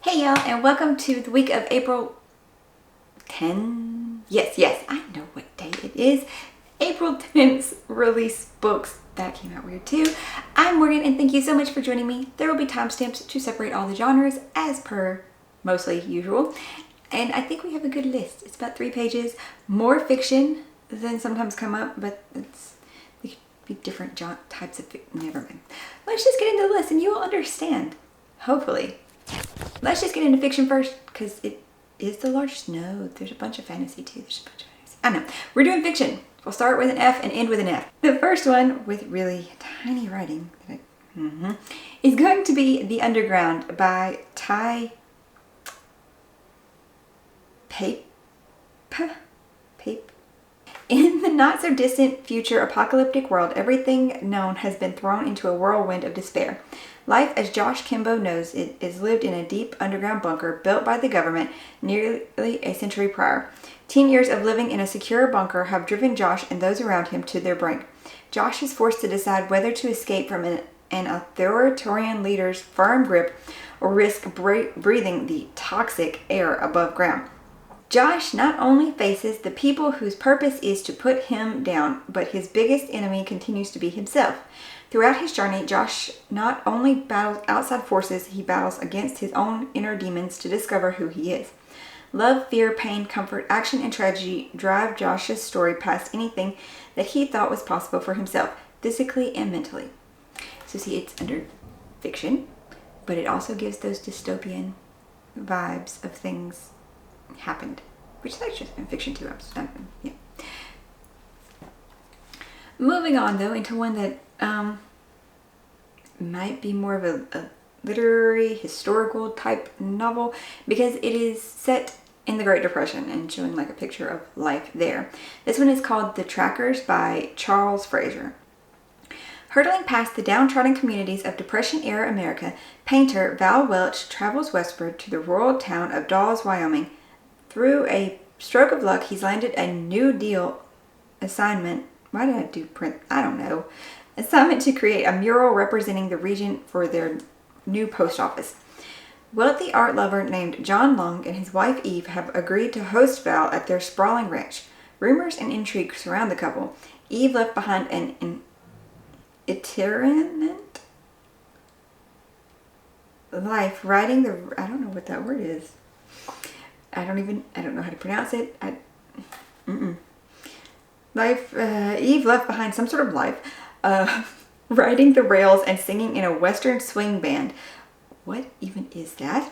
Hey y'all, and welcome to the week of April 10. Yes, I know what day it is. April 10th's release books. That came out weird too. I'm Morgan, and thank you so much for joining me. There will be timestamps to separate all the genres as per mostly usual. And I think we have a good list. It's about 3 pages. More fiction than sometimes come up, but they could be different types of fiction. Never mind. Let's just get into the list and you will understand. Hopefully. Let's just get into fiction first, because it is the largest. No, there's a bunch of fantasy too. There's a bunch of fantasy. I know. We're doing fiction. We'll start with an F and end with an F. The first one, with really tiny writing, is going to be The Underground by Ty Pape. In the not-so-distant future apocalyptic world, everything known has been thrown into a whirlwind of despair. Life, as Josh Kimbo knows it, is lived in a deep underground bunker built by the government nearly a century prior. 10 years of living in a secure bunker have driven Josh and those around him to their brink. Josh is forced to decide whether to escape from an authoritarian leader's firm grip or risk breathing the toxic air above ground. Josh not only faces the people whose purpose is to put him down, but his biggest enemy continues to be himself. Throughout his journey, Josh not only battles outside forces, he battles against his own inner demons to discover who he is. Love, fear, pain, comfort, action, and tragedy drive Josh's story past anything that he thought was possible for himself, physically and mentally. So see, it's under fiction, but it also gives those dystopian vibes of things happened, which that's just in fiction too. Yeah. Moving on though into one that might be more of a literary historical type novel, because it is set in the Great Depression and showing like a picture of life there. This one is called The Trackers by Charles Fraser. Hurtling past the downtrodden communities of Depression-era America, painter Val Welch travels westward to the rural town of Dawes, Wyoming. Through a stroke of luck, he's landed a New Deal assignment. Why did I do print? I don't know. Assignment to create a mural representing the region for their new post office. Wealthy art lover named John Long and his wife Eve have agreed to host Val at their sprawling ranch. Rumors and intrigue surround the couple. Eve left behind an itinerant life writing the... I don't know what that word is. I don't know how to pronounce it. Eve left behind some sort of life, riding the rails and singing in a Western swing band. What even is that?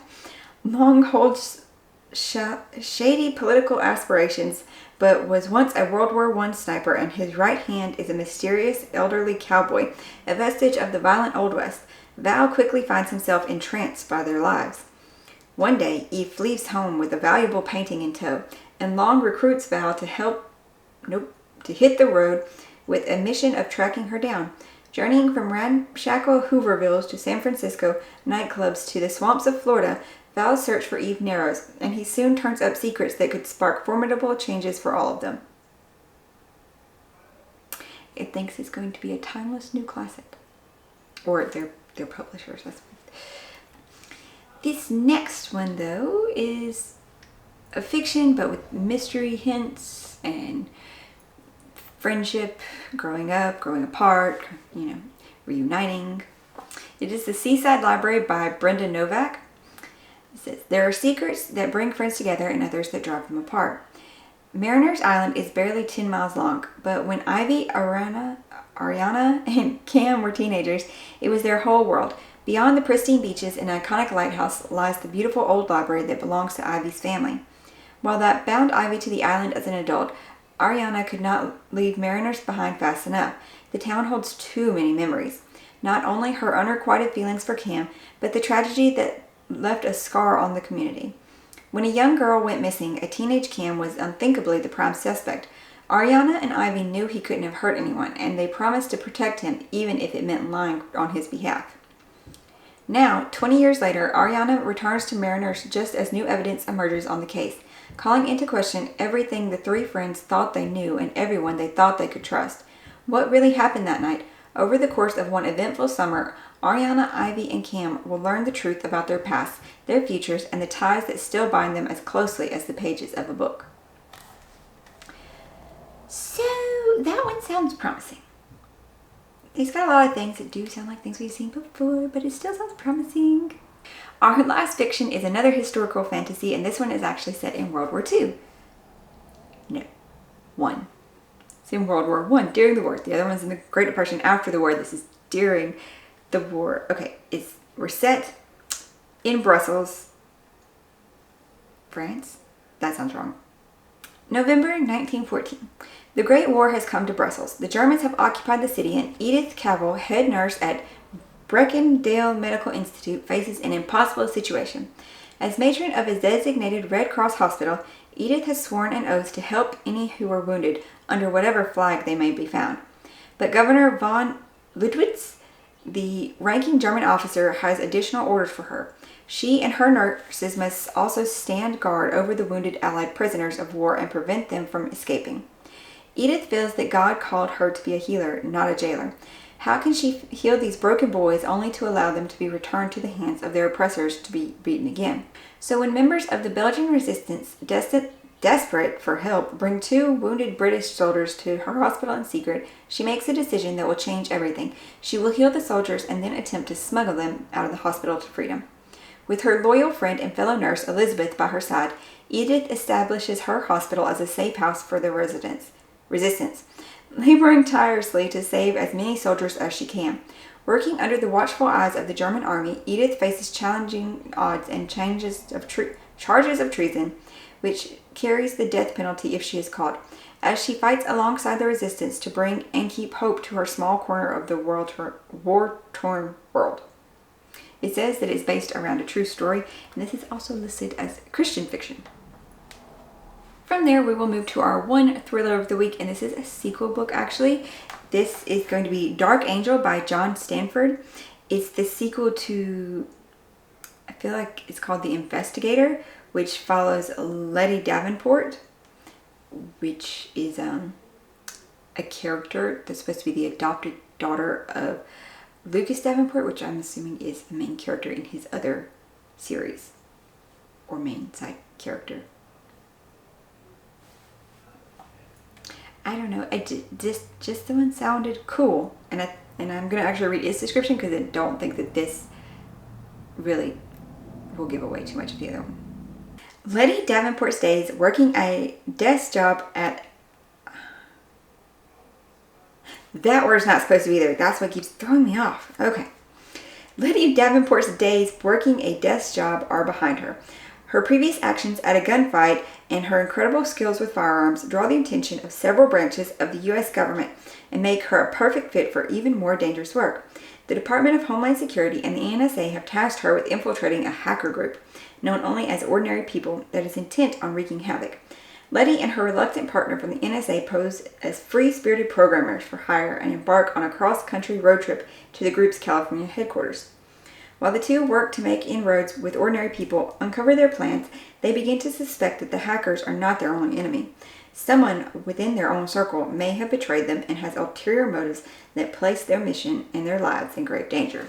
Long holds shady political aspirations, but was once a World War I sniper, and his right hand is a mysterious elderly cowboy, a vestige of the violent Old West. Val quickly finds himself entranced by their lives. One day, Eve flees home with a valuable painting in tow, and Long recruits Val to hit the road with a mission of tracking her down. Journeying from ramshackle Hoovervilles to San Francisco nightclubs to the swamps of Florida, Val's search for Eve narrows, and he soon turns up secrets that could spark formidable changes for all of them. It thinks it's going to be a timeless new classic. Or their publishers, that's what. This next one, though, is a fiction, but with mystery hints and friendship, growing up, growing apart, reuniting. It is The Seaside Library by Brenda Novak. It says, there are secrets that bring friends together and others that drive them apart. Mariner's Island is barely 10 miles long, but when Ivy, Ariana, and Cam were teenagers, it was their whole world. Beyond the pristine beaches and iconic lighthouse lies the beautiful old library that belongs to Ivy's family. While that bound Ivy to the island as an adult, Ariana could not leave Mariners behind fast enough. The town holds too many memories. Not only her unrequited feelings for Cam, but the tragedy that left a scar on the community. When a young girl went missing, a teenage Cam was unthinkably the prime suspect. Ariana and Ivy knew he couldn't have hurt anyone, and they promised to protect him even if it meant lying on his behalf. Now, 20 years later, Ariana returns to Mariners just as new evidence emerges on the case, calling into question everything the three friends thought they knew and everyone they thought they could trust. What really happened that night? Over the course of one eventful summer, Ariana, Ivy, and Cam will learn the truth about their past, their futures, and the ties that still bind them as closely as the pages of a book. So that one sounds promising. It's got a lot of things that do sound like things we've seen before, but it still sounds promising. Our last fiction is another historical fantasy, and this one is actually set in World War II. No, one. It's in World War I, during the war. The other one's in the Great Depression after the war. This is during the war. Okay, we're set in Brussels, France. That sounds wrong. November 1914. The Great War has come to Brussels. The Germans have occupied the city, and Edith Cavell, head nurse at Breckendale Medical Institute, faces an impossible situation. As matron of a designated Red Cross hospital, Edith has sworn an oath to help any who are wounded, under whatever flag they may be found. But Governor von Ludwitz, the ranking German officer, has additional orders for her. She and her nurses must also stand guard over the wounded Allied prisoners of war and prevent them from escaping. Edith feels that God called her to be a healer, not a jailer. How can she heal these broken boys only to allow them to be returned to the hands of their oppressors to be beaten again? So when members of the Belgian resistance, desperate for help, bring 2 wounded British soldiers to her hospital in secret, she makes a decision that will change everything. She will heal the soldiers and then attempt to smuggle them out of the hospital to freedom. With her loyal friend and fellow nurse Elizabeth by her side, Edith establishes her hospital as a safe house for the resistance, laboring tirelessly to save as many soldiers as she can. Working under the watchful eyes of the German army, Edith faces challenging odds and charges of treason, which carries the death penalty if she is caught, as she fights alongside the resistance to bring and keep hope to her small corner of the war-torn world. It says that it's based around a true story, and this is also listed as Christian fiction. From there, we will move to our one thriller of the week, and this is a sequel book, actually. This is going to be Dark Angel by John Stanford. It's the sequel to, I feel like it's called The Investigator, which follows Letty Davenport, which is a character that's supposed to be the adopted daughter of Lucas Davenport, which I'm assuming is the main character in his other series, or main side character. I don't know. Just the one sounded cool, and I'm gonna actually read its description because I don't think that this really will give away too much of the other one. Letty Davenport stays working a desk job at. That word's not supposed to be there. That's what keeps throwing me off. Okay. Letty Davenport's days working a desk job are behind her. Her previous actions at a gunfight and her incredible skills with firearms draw the attention of several branches of the U.S. government and make her a perfect fit for even more dangerous work. The Department of Homeland Security and the NSA have tasked her with infiltrating a hacker group, known only as Ordinary People, that is intent on wreaking havoc. Letty and her reluctant partner from the NSA pose as free-spirited programmers for hire and embark on a cross-country road trip to the group's California headquarters. While the two work to make inroads with Ordinary People, uncover their plans, they begin to suspect that the hackers are not their only enemy. Someone within their own circle may have betrayed them and has ulterior motives that place their mission and their lives in grave danger.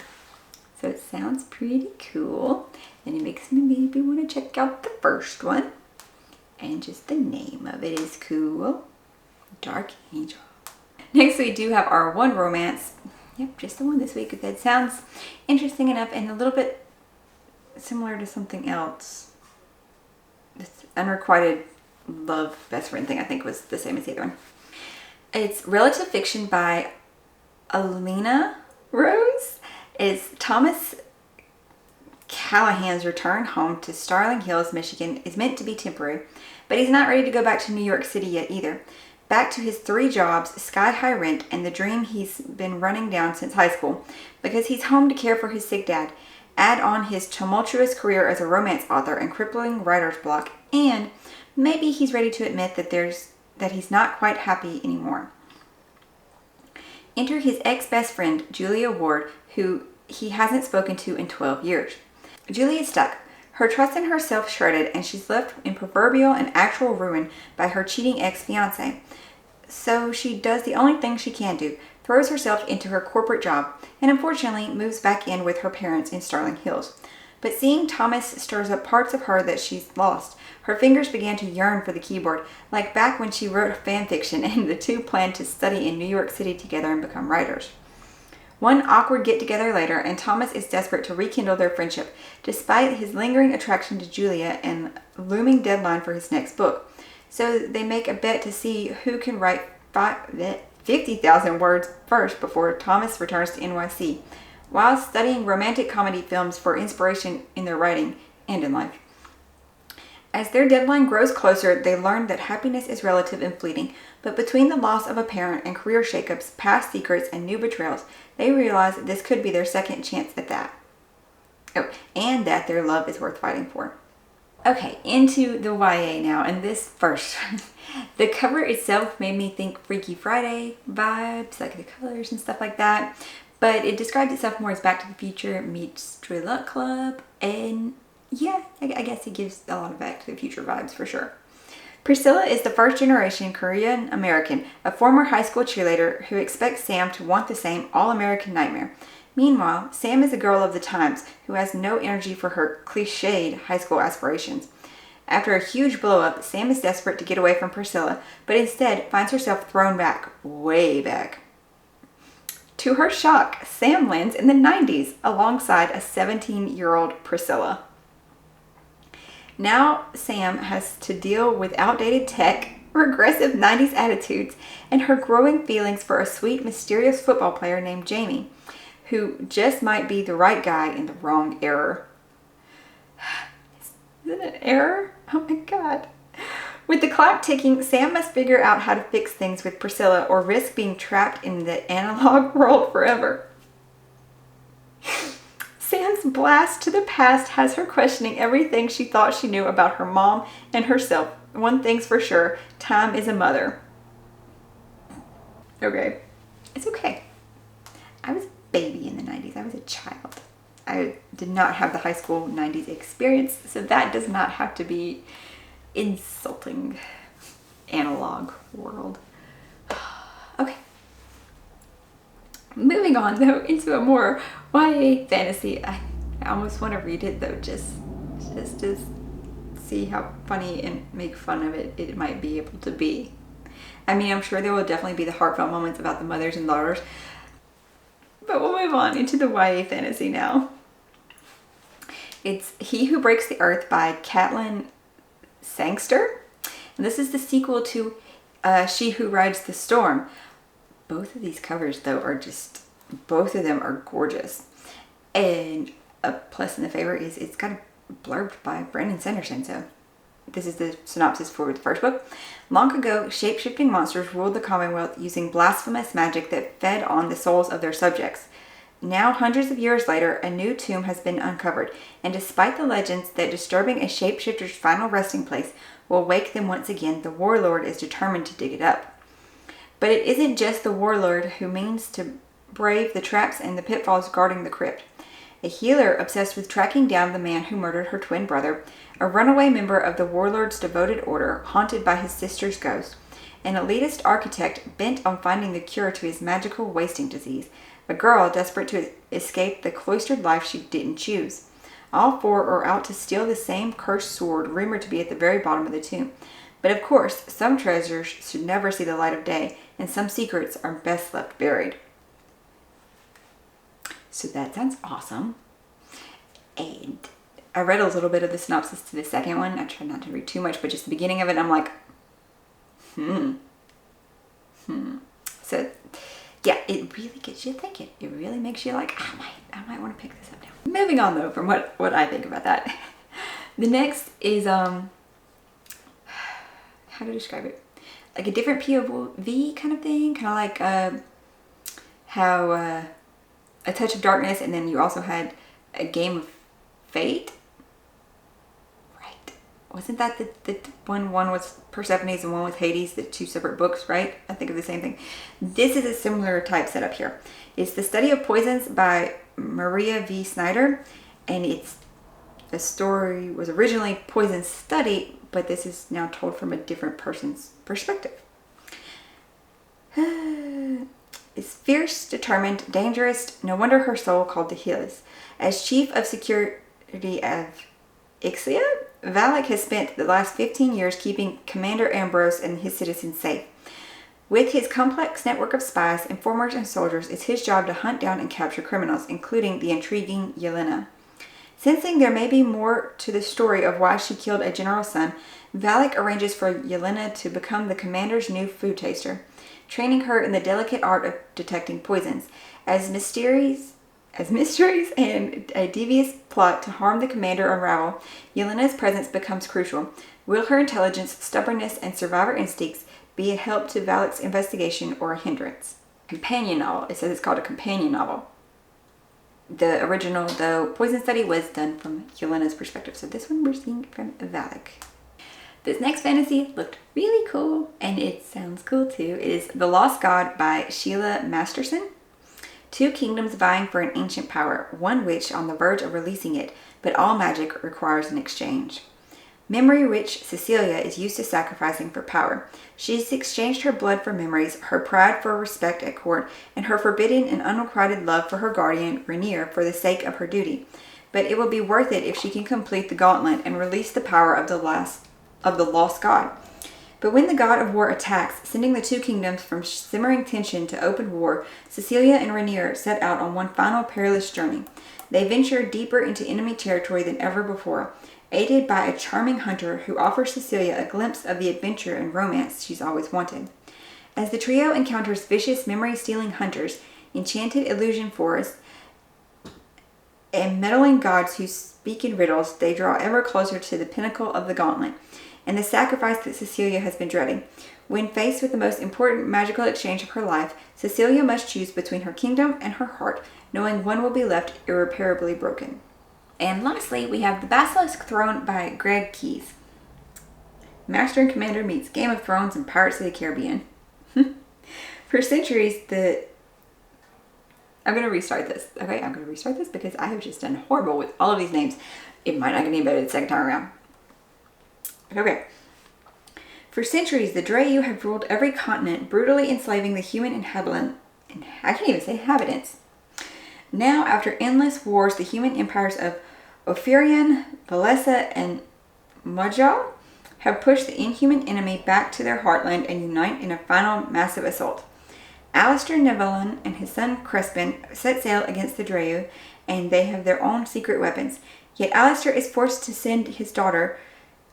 So it sounds pretty cool, and it makes me maybe want to check out the first one. And just the name of it is cool. Dark Angel. Next we do have our one romance. Yep, just the one this week. That sounds interesting enough and a little bit similar to something else. This Unrequited Love Best Friend thing, I think, was the same as the other one. It's relative fiction by Alina Rose. It's Thomas Callahan's return home to Starling Hills, Michigan is meant to be temporary, but he's not ready to go back to New York City yet either. Back to his 3 jobs, sky-high rent, and the dream he's been running down since high school, because he's home to care for his sick dad. Add on his tumultuous career as a romance author and crippling writer's block, and maybe he's ready to admit that he's not quite happy anymore. Enter his ex-best friend, Julia Ward, who he hasn't spoken to in 12 years. Julie is stuck, her trust in herself shredded, and she's left in proverbial and actual ruin by her cheating ex-fiancé. So she does the only thing she can do, throws herself into her corporate job, and unfortunately moves back in with her parents in Starling Hills. But seeing Thomas stirs up parts of her that she's lost. Her fingers began to yearn for the keyboard, like back when she wrote fan fiction and the two planned to study in New York City together and become writers. One awkward get-together later, and Thomas is desperate to rekindle their friendship, despite his lingering attraction to Julia and looming deadline for his next book. So they make a bet to see who can write 50,000 words first before Thomas returns to NYC, while studying romantic comedy films for inspiration in their writing and in life. As their deadline grows closer, they learn that happiness is relative and fleeting, but between the loss of a parent and career shakeups, past secrets, and new betrayals, they realize that this could be their second chance at that. Oh, and that their love is worth fighting for. Okay, into the YA now, and this first. The cover itself made me think Freaky Friday vibes, like the colors and stuff like that, but it described itself more as Back to the Future meets Stray Luck Club, and yeah, I guess it gives a lot of Back to the Future vibes for sure. Priscilla is the first generation Korean American, a former high school cheerleader who expects Sam to want the same all-American nightmare. Meanwhile, Sam is a girl of the times who has no energy for her cliched high school aspirations. After a huge blow-up, Sam is desperate to get away from Priscilla, but instead finds herself thrown back, way back. To her shock, Sam lands in the 90s alongside a 17-year-old Priscilla. Now Sam has to deal with outdated tech, regressive 90s attitudes, and her growing feelings for a sweet, mysterious football player named Jamie, who just might be the right guy in the wrong era. Is it an error? Oh my god. With the clock ticking, Sam must figure out how to fix things with Priscilla or risk being trapped in the analog world forever. Sam's blast to the past has her questioning everything she thought she knew about her mom and herself. One thing's for sure, time is a mother. Okay. It's okay. I was a baby in the 90s. I was a child. I did not have the high school 90s experience, so that does not have to be insulting. Analog world. Okay. Moving on though into a more YA fantasy. I almost want to read it though, just to see how funny and make fun of it might be able to be. I mean, I'm sure there will definitely be the heartfelt moments about the mothers and daughters, but we'll move on into the YA fantasy now. It's He Who Breaks the Earth by Caitlin Sangster. And this is the sequel to She Who Rides the Storm. Both of these covers, though, are just, both of them are gorgeous. And a plus in the favor is it's got a blurb by Brandon Sanderson. So this is the synopsis for the first book. Long ago, shape-shifting monsters ruled the Commonwealth using blasphemous magic that fed on the souls of their subjects. Now, hundreds of years later, a new tomb has been uncovered, and despite the legends that disturbing a shapeshifter's final resting place will wake them once again, the warlord is determined to dig it up. But it isn't just the warlord who means to brave the traps and the pitfalls guarding the crypt. A healer obsessed with tracking down the man who murdered her twin brother, a runaway member of the warlord's devoted order haunted by his sister's ghost, an elitist architect bent on finding the cure to his magical wasting disease, a girl desperate to escape the cloistered life she didn't choose. All four are out to steal the same cursed sword rumored to be at the very bottom of the tomb. But of course, some treasures should never see the light of day, and some secrets are best left buried. So that sounds awesome. And I read a little bit of the synopsis to the second one. I tried not to read too much, but just the beginning of it, I'm like, So yeah, it really gets you thinking. It really makes you like, I might want to pick this up now. Moving on though from what I think about that. The next is how to describe it? Like a different POV kind of thing, kind of like how A Touch of Darkness, and then you also had A Game of Fate, right? Wasn't that the one was Persephone's and one was Hades, the two separate books, right? I think of the same thing. This is a similar type setup here. It's The Study of Poisons by Maria V. Snyder, and the story was originally Poison Study, but this is now told from a different person's perspective. is fierce, determined, dangerous. No wonder her soul called the Hills. As chief of security of Ixia, Valak has spent the last 15 years keeping Commander Ambrose and his citizens safe. With his complex network of spies, informers, and soldiers, it's his job to hunt down and capture criminals, including the intriguing Yelena. Sensing there may be more to the story of why she killed a general's son, Valak arranges for Yelena to become the commander's new food taster, training her in the delicate art of detecting poisons. As mysteries and a devious plot to harm the commander unravel, Yelena's presence becomes crucial. Will her intelligence, stubbornness, and survivor instincts be a help to Valak's investigation or a hindrance? Companion novel. It says it's called a companion novel. The original, though, Poison Study was done from Yelena's perspective, so this one we're seeing from Valak. This next fantasy looked really cool, and it sounds cool too. It is The Lost God by Sheila Masterson. Two kingdoms vying for an ancient power, one witch on the verge of releasing it, but all magic requires an exchange. Memory-rich Cecilia is used to sacrificing for power. She's exchanged her blood for memories, her pride for respect at court, and her forbidden and unrequited love for her guardian, Rainier, for the sake of her duty. But it will be worth it if she can complete the gauntlet and release the power of the lost god. But when the god of war attacks, sending the two kingdoms from simmering tension to open war, Cecilia and Rainier set out on one final perilous journey. They venture deeper into enemy territory than ever before, aided by a charming hunter who offers Cecilia a glimpse of the adventure and romance she's always wanted. As the trio encounters vicious memory-stealing hunters, enchanted illusion forests, and meddling gods who speak in riddles, they draw ever closer to the pinnacle of the gauntlet, and the sacrifice that Cecilia has been dreading. When faced with the most important magical exchange of her life, Cecilia must choose between her kingdom and her heart, knowing one will be left irreparably broken. And lastly, we have The Basilisk Throne by Greg Keyes. Master and Commander meets Game of Thrones and Pirates of the Caribbean. For centuries, I'm going to restart this. Okay, I'm going to restart this because I have just done horrible with all of these names. It might not get any better the second time around. Okay. For centuries, the Dreyu have ruled every continent, brutally enslaving the human inhabitants. Now, after endless wars, the human empires of Ophirion, Valessa, and Majal have pushed the inhuman enemy back to their heartland and unite in a final massive assault. Alistair Nevalon and his son Crespin set sail against the Dreyu, and they have their own secret weapons. Yet Alistair is forced to send his daughter,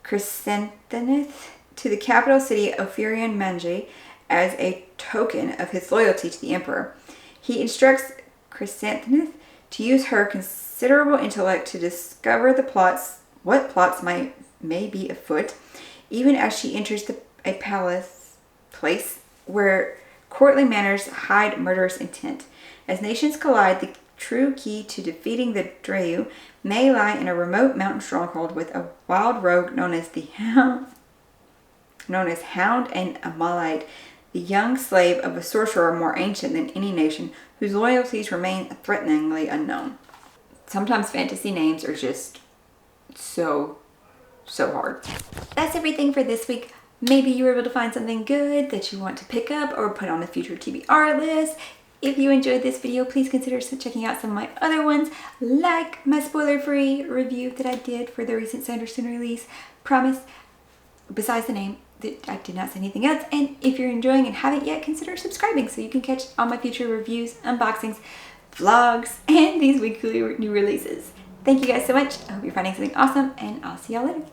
Chrysanthemith, to the capital city of Ophirion Manji as a token of his loyalty to the emperor. He instructs Chrysanthemith to use her considerable intellect to discover what plots may be afoot, even as she enters a place where courtly manners hide murderous intent. As nations collide, the true key to defeating the Dreyu may lie in a remote mountain stronghold with a wild rogue known as Hound and Amalite, the young slave of a sorcerer more ancient than any nation, whose loyalties remain threateningly unknown. Sometimes fantasy names are just so hard. That's everything for this week. Maybe you were able to find something good that you want to pick up or put on a future TBR list. If you enjoyed this video, please consider checking out some of my other ones, like my spoiler-free review that I did for the recent Sanderson release. Promise, besides the name, that I did not say anything else. And if you're enjoying and haven't yet, consider subscribing so you can catch all my future reviews, unboxings, vlogs, and these weekly new releases. Thank you guys so much. I hope you're finding something awesome, and I'll see y'all later.